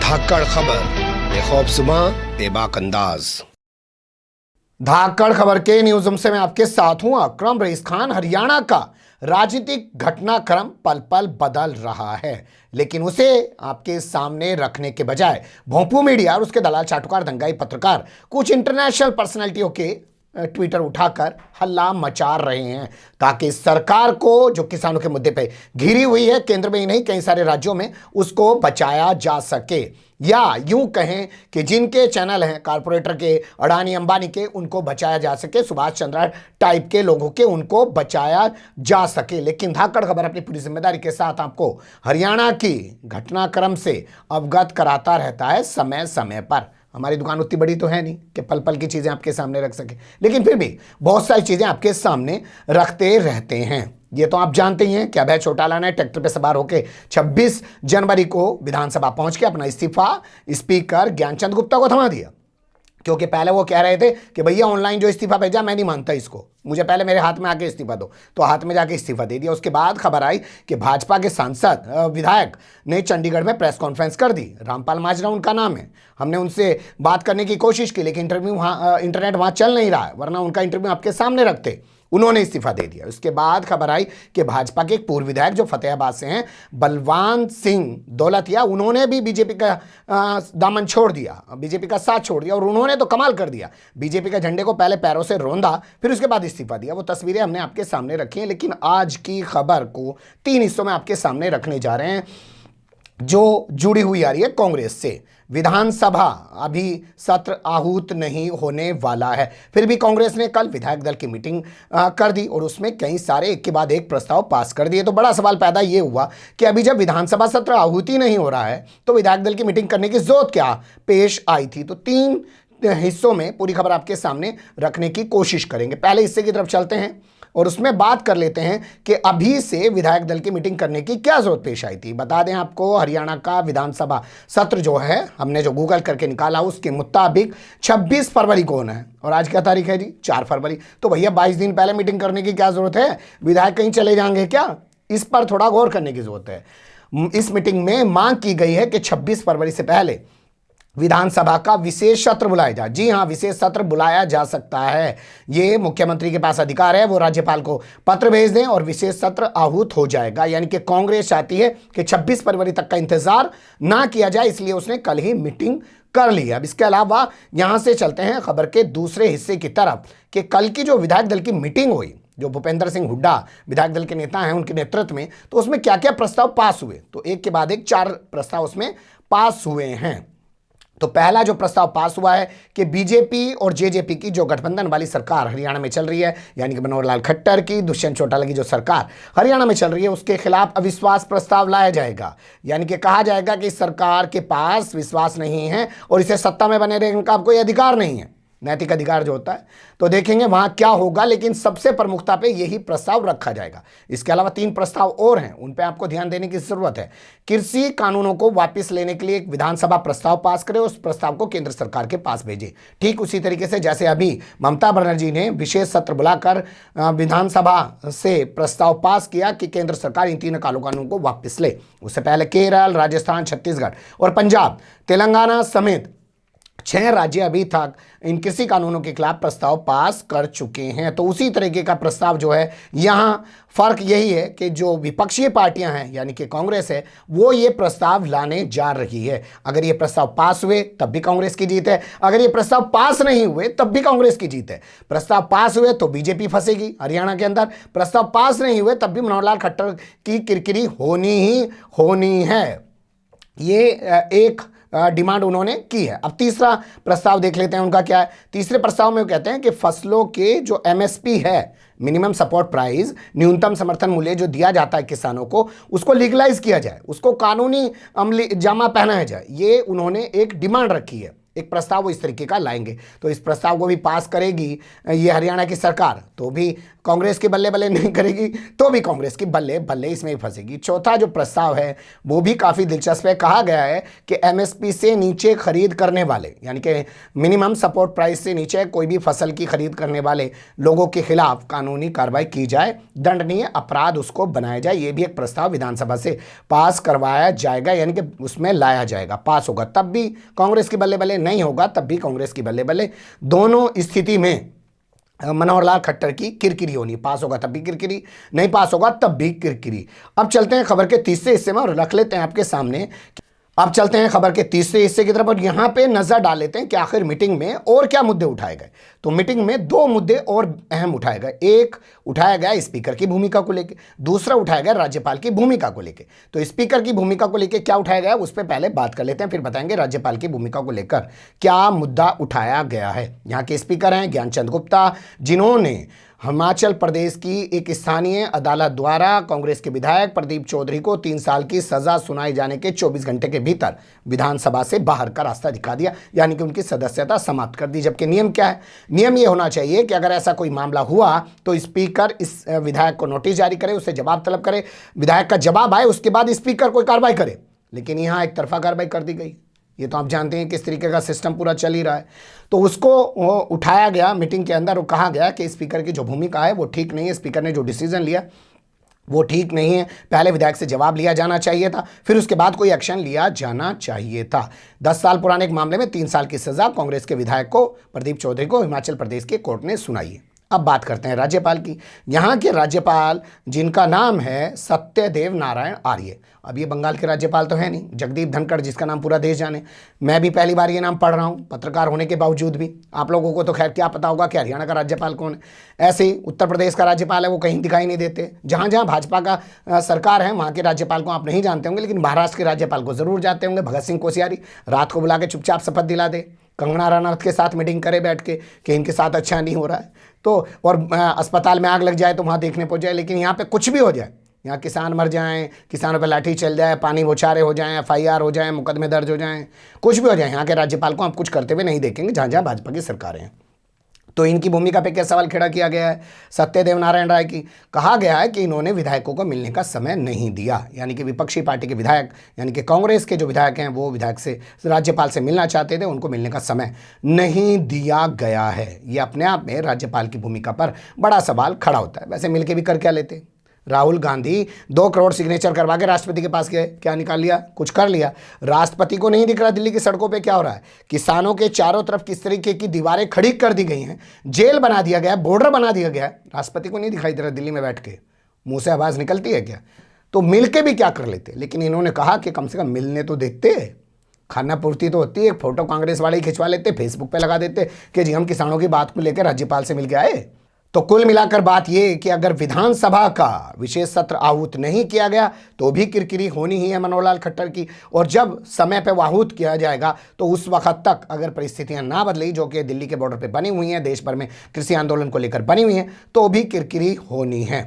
धाकड़ खबर, बेखौफजुबां बेबाक अंदाज। धाकड़ खबर के न्यूज़ रूम से मैं आपके साथ हूं अकरम रईस खान। हरियाणा का राजनीतिक घटनाक्रम पल पल बदल रहा है, लेकिन उसे आपके सामने रखने के बजाय भोंपू मीडिया और उसके दलाल चाटुकार दंगाई पत्रकार कुछ इंटरनेशनल पर्सनैलिटियों के ट्विटर उठाकर हल्ला मचा रहे हैं, ताकि सरकार को जो किसानों के मुद्दे पे घिरी हुई है, केंद्र में ही नहीं कई सारे राज्यों में, उसको बचाया जा सके। या यूं कहें कि जिनके चैनल हैं कारपोरेटर के, अडानी अंबानी के, उनको बचाया जा सके, सुभाष चंद्र टाइप के लोगों के, उनको बचाया जा सके। लेकिन धाकड़ खबर अपनी पूरी जिम्मेदारी के साथ आपको हरियाणा की घटनाक्रम से अवगत कराता रहता है समय समय पर। हमारी दुकान उतनी बड़ी तो है नहीं कि पल पल की चीज़ें आपके सामने रख सके, लेकिन फिर भी बहुत सारी चीज़ें आपके सामने रखते रहते हैं। ये तो आप जानते ही हैं कि अभय चौटाला ने ट्रैक्टर पे सवार होकर 26 जनवरी को विधानसभा पहुंच के अपना इस्तीफा स्पीकर ज्ञानचंद गुप्ता को थमा दिया, क्योंकि पहले वो कह रहे थे कि भैया ऑनलाइन जो इस्तीफा भेजा मैं नहीं मानता इसको, मुझे पहले मेरे हाथ में आके इस्तीफा दो, तो हाथ में जाके इस्तीफा दे दिया। उसके बाद खबर आई कि भाजपा के सांसद विधायक ने चंडीगढ़ में प्रेस कॉन्फ्रेंस कर दी। रामपाल माजरा उनका नाम है। हमने उनसे बात करने की कोशिश की, लेकिन इंटरनेट वहाँ चल नहीं रहा है, वरना उनका इंटरव्यू आपके सामने रखते। उन्होंने इस्तीफा दे दिया। उसके बाद खबर आई कि भाजपा के एक पूर्व विधायक जो फतेहाबाद से हैं, बलवान सिंह दौलतिया, उन्होंने भी बीजेपी का दामन छोड़ दिया, बीजेपी का साथ छोड़ दिया, और उन्होंने तो कमाल कर दिया। बीजेपी का झंडे को पहले पैरों से रौंदा, फिर उसके बाद इस्तीफा दिया। वो तस्वीरें हमने आपके सामने रखी हैं, लेकिन आज की खबर को 3 हिस्सों में आपके सामने रखने जा रहे हैं, जो जुड़ी हुई आ रही है कांग्रेस से। विधानसभा अभी सत्र आहूत नहीं होने वाला है, फिर भी कांग्रेस ने कल विधायक दल की मीटिंग कर दी और उसमें कई सारे एक के बाद एक प्रस्ताव पास कर दिए। तो बड़ा सवाल पैदा ये हुआ कि अभी जब विधानसभा सत्र आहूत ही नहीं हो रहा है, तो विधायक दल की मीटिंग करने की जरूरत क्या पेश आई थी। तो 3 हिस्सों में पूरी खबर आपके सामने रखने की कोशिश करेंगे। पहले हिस्से की तरफ चलते हैं और उसमें बात कर लेते हैं कि अभी से विधायक दल की मीटिंग करने की क्या जरूरत पेश आई थी। बता दें आपको, हरियाणा का विधानसभा सत्र जो है, हमने जो गूगल करके निकाला उसके मुताबिक 26 फरवरी को होना है, और आज क्या तारीख है जी, 4 फरवरी। तो भैया 22 दिन पहले मीटिंग करने की क्या जरूरत है? विधायक कहीं चले जाएंगे क्या? इस पर थोड़ा गौर करने की जरूरत है। इस मीटिंग में मांग की गई है कि 26 फरवरी से पहले विधानसभा का विशेष सत्र बुलाया जाए। जी हां, विशेष सत्र बुलाया जा सकता है, ये मुख्यमंत्री के पास अधिकार है, वो राज्यपाल को पत्र भेज दें और विशेष सत्र आहूत हो जाएगा। यानी कि कांग्रेस चाहती है कि 26 फरवरी तक का इंतजार ना किया जाए, इसलिए उसने कल ही मीटिंग कर ली। अब इसके अलावा यहां से चलते हैं खबर के दूसरे हिस्से की तरफ कि कल की जो विधायक दल की मीटिंग हुई, जो भूपेंद्र सिंह हुड्डा विधायक दल के नेता हैं उनके नेतृत्व में, तो उसमें क्या क्या प्रस्ताव पास हुए। तो एक के बाद एक 4 प्रस्ताव उसमें पास हुए हैं। तो पहला जो प्रस्ताव पास हुआ है कि बीजेपी और जेजेपी की जो गठबंधन वाली सरकार हरियाणा में चल रही है, यानी कि मनोहर लाल खट्टर की, दुष्यंत चौटाला की जो सरकार हरियाणा में चल रही है, उसके खिलाफ अविश्वास प्रस्ताव लाया जाएगा। यानी कि कहा जाएगा कि सरकार के पास विश्वास नहीं है और इसे सत्ता में बने रहने का कोई अधिकार नहीं है, नैतिक अधिकार जो होता है। तो देखेंगे वहां क्या होगा, लेकिन सबसे प्रमुखता पे यही प्रस्ताव रखा जाएगा। इसके अलावा 3 प्रस्ताव और हैं, उन पे आपको ध्यान देने की जरूरत है। कृषि कानूनों को वापस लेने के लिए एक विधानसभा प्रस्ताव पास करे, उस प्रस्ताव को केंद्र सरकार के पास भेजे। ठीक उसी तरीके से जैसे अभी ममता बनर्जी ने विशेष सत्र बुलाकर विधानसभा से प्रस्ताव पास किया कि केंद्र सरकार इन 3 कानूनों को वापस ले। उससे पहले केरल, राजस्थान, छत्तीसगढ़ और पंजाब, तेलंगाना समेत 6 राज्य अभी तक इन कृषि कानूनों के खिलाफ प्रस्ताव पास कर चुके हैं। तो उसी तरीके का प्रस्ताव जो है, यहाँ फर्क यही है कि जो विपक्षी पार्टियां हैं यानी कि कांग्रेस है, वो ये प्रस्ताव लाने जा रही है। अगर ये प्रस्ताव पास हुए तब भी कांग्रेस की जीत है, अगर ये प्रस्ताव पास नहीं हुए तब भी कांग्रेस की जीत है। प्रस्ताव पास हुए तो बीजेपी फंसेगी हरियाणा के अंदर, प्रस्ताव पास नहीं हुए तब भी मनोहर लाल खट्टर की किरकिरी होनी ही होनी है। ये एक डिमांड उन्होंने की है। अब तीसरा प्रस्ताव देख लेते हैं, उनका क्या है। तीसरे प्रस्ताव में वो कहते हैं कि फसलों के जो एमएसपी है, मिनिमम सपोर्ट प्राइस, न्यूनतम समर्थन मूल्य जो दिया जाता है किसानों को, उसको लीगलाइज किया जाए, उसको कानूनी अमली जामा पहनाया जाए। ये उन्होंने एक डिमांड रखी है। एक प्रस्ताव वो इस तरीके का लाएंगे। तो इस प्रस्ताव को भी पास करेगी ये हरियाणा की सरकार तो भी कांग्रेस की बल्ले बल्ले नहीं करेगी, तो भी कांग्रेस की बल्ले बल्ले इसमें ही फंसेगी। चौथा जो प्रस्ताव है वो भी काफ़ी दिलचस्प है। कहा गया है कि एमएसपी से नीचे खरीद करने वाले, यानी कि मिनिमम सपोर्ट प्राइस से नीचे कोई भी फसल की खरीद करने वाले लोगों के खिलाफ कानूनी कार्रवाई की जाए, दंडनीय अपराध उसको बनाया जाए। ये भी एक प्रस्ताव विधानसभा से पास करवाया जाएगा, यानी कि उसमें लाया जाएगा। पास होगा तब भी कांग्रेस की बल्ले बल्ले, नहीं होगा तब भी कांग्रेस की बल्ले बल्ले। दोनों स्थिति में मनोहर लाल खट्टर की किरकिरी होनी, पास होगा तब भी किरकिरी, नहीं पास होगा तब भी किरकिरी। अब चलते हैं खबर के तीसरे हिस्से में और रख लेते हैं आपके सामने। अब चलते हैं खबर के तीसरे हिस्से की तरफ और यहाँ पे नजर डाल लेते हैं कि आखिर मीटिंग में और क्या मुद्दे उठाए गए। तो मीटिंग में दो मुद्दे और अहम उठाए गए। एक उठाया गया स्पीकर की भूमिका को लेकर, दूसरा उठाया गया राज्यपाल की भूमिका को लेकर। तो स्पीकर की भूमिका को लेकर क्या उठाया गया उस पर पहले बात कर लेते हैं, फिर बताएंगे राज्यपाल की भूमिका को लेकर क्या मुद्दा उठाया गया है। यहाँ के स्पीकर हैं ज्ञानचंद गुप्ता, जिन्होंने हिमाचल प्रदेश की एक स्थानीय अदालत द्वारा कांग्रेस के विधायक प्रदीप चौधरी को 3 साल की सजा सुनाए जाने के 24 घंटे के भीतर विधानसभा से बाहर का रास्ता दिखा दिया, यानी कि उनकी सदस्यता समाप्त कर दी। जबकि नियम क्या है, नियम ये होना चाहिए कि अगर ऐसा कोई मामला हुआ तो स्पीकर इस विधायक को नोटिस जारी करे, उससे जवाब तलब करे, विधायक का जवाब आए, उसके बाद स्पीकर कोई कार्रवाई करे। लेकिन यहाँ एक तरफा कार्रवाई कर दी गई। ये तो आप जानते हैं किस तरीके का सिस्टम पूरा चल ही रहा है। तो उसको उठाया गया मीटिंग के अंदर और कहा गया कि स्पीकर की जो भूमिका है वो ठीक नहीं है, स्पीकर ने जो डिसीजन लिया वो ठीक नहीं है। पहले विधायक से जवाब लिया जाना चाहिए था, फिर उसके बाद कोई एक्शन लिया जाना चाहिए था। 10 साल पुराने एक मामले में 3 साल की सजा कांग्रेस के विधायक को प्रदीप चौधरी को हिमाचल प्रदेश के कोर्ट ने सुनाई है। अब बात करते हैं राज्यपाल की। यहाँ के राज्यपाल जिनका नाम है सत्यदेव नारायण आर्य। अब ये बंगाल के राज्यपाल तो है नहीं, जगदीप धनखड़ जिसका नाम पूरा देश जाने। मैं भी पहली बार ये नाम पढ़ रहा हूँ पत्रकार होने के बावजूद भी। आप लोगों को तो खैर क्या पता होगा कि हरियाणा का राज्यपाल कौन है। ऐसे ही उत्तर प्रदेश का राज्यपाल है वो कहीं दिखाई नहीं देते। जहाँ जहाँ भाजपा का सरकार है वहाँ के राज्यपाल को आप नहीं जानते होंगे, लेकिन महाराष्ट्र के राज्यपाल को जरूर जानते होंगे। भगत सिंह कोश्यारी रात को बुला के चुपचाप शपथ दिला दे, कंगना रनौत के साथ मीटिंग करे बैठ के कि इनके साथ अच्छा नहीं हो रहा है तो, और अस्पताल में आग लग जाए तो वहाँ देखने पहुँच जाए। लेकिन यहाँ पे कुछ भी हो जाए, यहाँ किसान मर जाएं, किसानों पे लाठी चल जाए, पानी बौछारे हो जाएं, FIR हो जाएं, मुकदमे दर्ज हो जाएं, कुछ भी हो जाए, यहाँ के राज्यपाल को आप कुछ करते हुए नहीं देखेंगे जहाँ जहाँ भाजपा की सरकारें हैं। तो इनकी भूमिका पे क्या सवाल खड़ा किया गया है सत्यदेव नारायण राय की। कहा गया है कि इन्होंने विधायकों को मिलने का समय नहीं दिया, यानी कि विपक्षी पार्टी के विधायक यानी कि कांग्रेस के जो विधायक हैं वो विधायक से राज्यपाल से मिलना चाहते थे, उनको मिलने का समय नहीं दिया गया है। ये अपने आप में राज्यपाल की भूमिका पर बड़ा सवाल खड़ा होता है। वैसे मिलके भी कर क्या लेते। राहुल गांधी 2 करोड़ सिग्नेचर करवा के राष्ट्रपति के पास गए, क्या निकाल लिया, कुछ कर लिया। राष्ट्रपति को नहीं दिख रहा दिल्ली की सड़कों पे क्या हो रहा है, किसानों के चारों तरफ किस तरीके की दीवारें खड़ी कर दी गई हैं, जेल बना दिया गया, बॉर्डर बना दिया गया। राष्ट्रपति को नहीं दिखाई दे रहा दिल्ली में बैठ के, मुंह से आवाज़ निकलती है क्या। तो मिल के भी क्या कर लेते। लेकिन इन्होंने कहा कि कम से कम मिलने तो देखते, खाना पूर्ति तो होती है। एक फोटो कांग्रेस वाले ही खिंचवा लेते, फेसबुक पे लगा देते कि जी हम किसानों की बात को लेकर राज्यपाल से मिल के आए। तो कुल मिलाकर बात यह कि अगर विधानसभा का विशेष सत्र आहूत नहीं किया गया तो भी किरकिरी होनी ही है मनोहर लाल खट्टर की। और जब समय पर आहूत किया जाएगा तो उस वक्त तक अगर परिस्थितियां ना बदली, जो कि दिल्ली के बॉर्डर पे बनी हुई हैं, देश भर में कृषि आंदोलन को लेकर बनी हुई हैं, तो भी किरकिरी होनी है।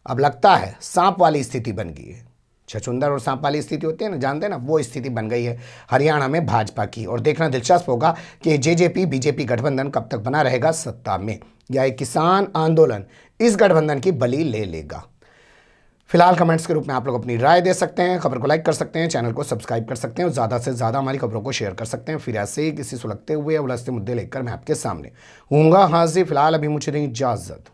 अब लगता है सांप वाली स्थिति बन गई है। छछूंदर और सांप वाली स्थिति होती है ना, जानते हैं ना, वो स्थिति बन गई है हरियाणा में भाजपा की। और देखना दिलचस्प होगा कि जेजेपी बीजेपी गठबंधन कब तक बना रहेगा सत्ता में, या एक किसान आंदोलन इस गठबंधन की बलि ले लेगा। फिलहाल कमेंट्स के रूप में आप लोग अपनी राय दे सकते हैं, खबर को लाइक कर सकते हैं, चैनल को सब्सक्राइब कर सकते हैं और ज़्यादा से ज़्यादा हमारी खबरों को शेयर कर सकते हैं। फिर ऐसे ही किसी सुलगते हुए या उलझते मुद्दे लेकर मैं आपके सामने हूँगा हाजिर। फिलहाल अभी मुझे नहीं इजाज़त।